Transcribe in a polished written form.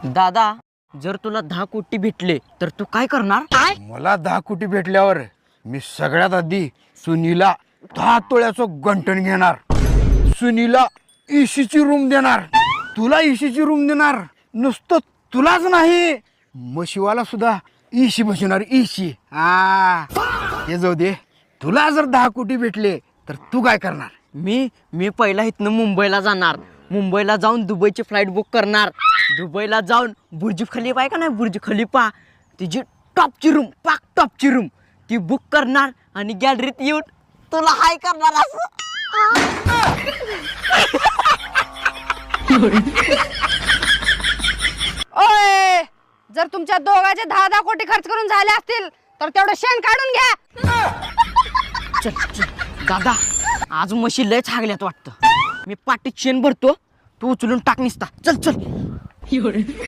दादा जर तुला 10 कोटी भेटले तर तू काय करणार? मला 10 कोटी भेटल्यावर मी सगळ्यात आधी सुनीला 10 तोळ्याचं गंठण घेणार, सुनीला एसीची रूम देणार, तुला एसीची रूम देणार, नुसतं तुलाच नाही शिवाला सुद्धा एसी बसवणार, एसी. हे जाऊ दे, तुला जर 10 कोटी भेटले तर तू काय करणार? मी पहिला इथनं मुंबईला जाणार, मुंबईला जाऊन दुबईची फ्लाईट बुक करणार, दुबईला जाऊन बुर्ज खलिफा आहे का नाही, बुर्ज खलिफा तिची टॉपची रूम, पाक टॉपची रूम ती बुक करणार आणि गॅलरीत येऊन तुला हाय करणार असं. ओय, जर तुमच्या दोघांचे 10 कोटी खर्च करून झाले असतील तर तेवढं शेण काढून घ्या. चल दादा, आज म्हशी लयच हागल्यात वाटतं. मी पाठीत शेण भरतो, तू उचलून टाक निसता. चल